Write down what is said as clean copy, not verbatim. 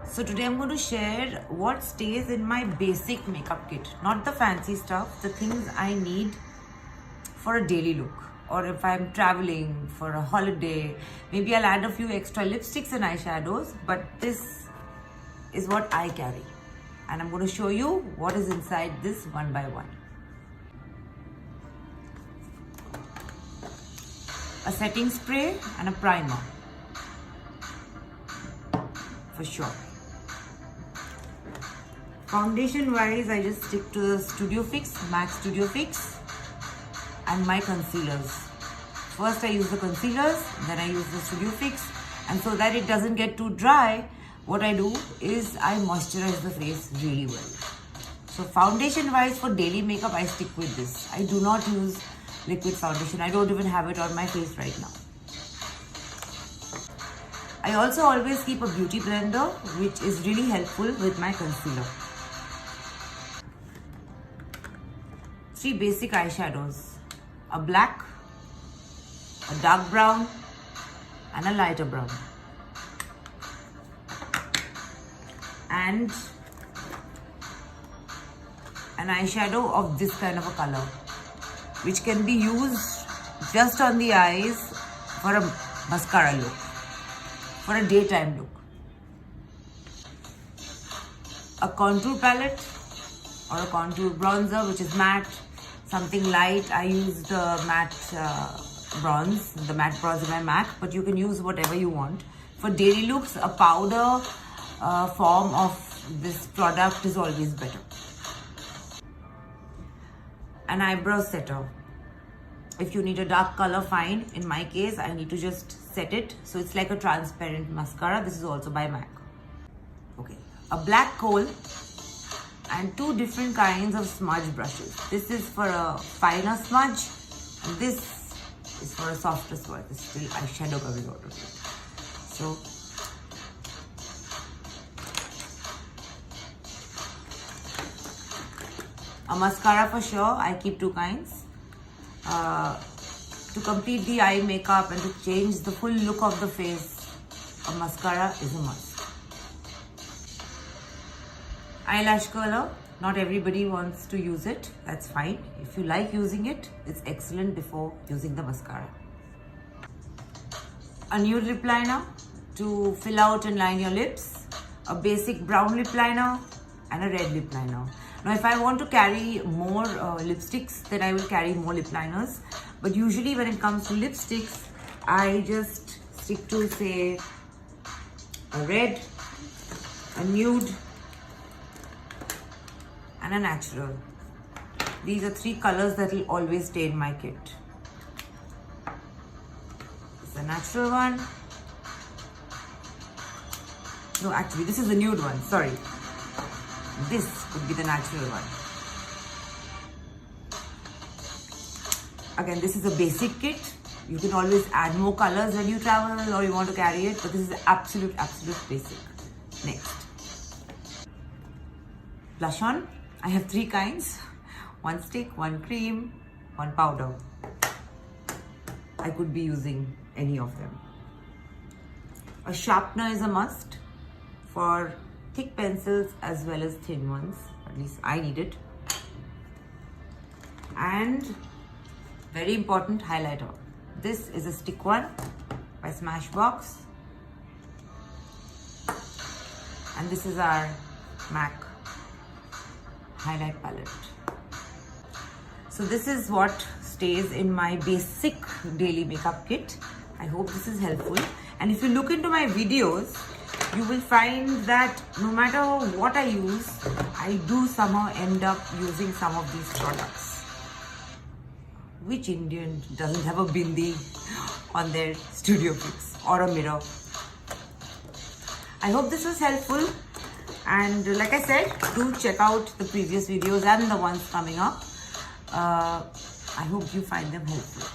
So today I'm going to share what stays in my basic makeup kit, not the fancy stuff, the things I need for a daily look, or if I'm traveling for a holiday, maybe I'll add a few extra lipsticks and eyeshadows, but this is what I carry and I'm going to show you what is inside this one by one. A setting spray and a primer for sure. Foundation wise, I just stick to the Studio Fix, MAC Studio Fix, and my concealers. First I use the concealers, then I use the Studio Fix, and so that it doesn't get too dry, what I do is I moisturize the face really well. So foundation wise for daily makeup, I stick with this. I do not use liquid foundation. I don't even have it on my face right now. I also always keep a beauty blender, which is really helpful with my concealer. 3 basic eyeshadows, a black, a dark brown, and a lighter brown. And an eyeshadow of this kind of a color, which can be used just on the eyes for a mascara look, for a daytime look. A contour palette or a contour bronzer which is matte, something light. I use the matte bronze, the matte bronze in my MAC, but you can use whatever you want. For daily looks, a powder form of this product is always better. An eyebrow setter. If you need a dark color, fine. In my case, I need to just set it, so it's like a transparent mascara. This is also by MAC. Okay, a black kohl and 2 different kinds of smudge brushes. This is for a finer smudge and this is for a softer smudge. There's still eyeshadow coming out of it. So a mascara for sure. I keep 2 kinds. To complete the eye makeup and to change the full look of the face, a mascara is a must. Eyelash curler. Not everybody wants to use it. That's fine. If you like using it, it's excellent before using the mascara. A nude lip liner to fill out and line your lips. A basic brown lip liner and a red lip liner. Now if I want to carry more lipsticks, then I will carry more lip liners. But usually when it comes to lipsticks, I just stick to, say, a red, a nude, and a natural. These are 3 colors that will always stay in my kit. This is the natural one. No, actually this is the nude one, sorry. This would be the natural one. Again, this is a basic kit. You can always add more colors when you travel or you want to carry it, but this is the absolute basic. Next. Blush on. I have 3 kinds. 1 stick, 1 cream, 1 powder. I could be using any of them. A sharpener is a must for thick pencils as well as thin ones. At least I need it. And very important, highlighter. This is a stick one by Smashbox. And this is our MAC highlight palette. So this is what stays in my basic daily makeup kit. I hope this is helpful. And if you look into my videos, you will find that no matter what I use, I do somehow end up using some of these products. Which Indian doesn't have a bindi on their Studio Fix or a mirror? I hope this was helpful. And like I said, do check out the previous videos and the ones coming up. I hope you find them helpful.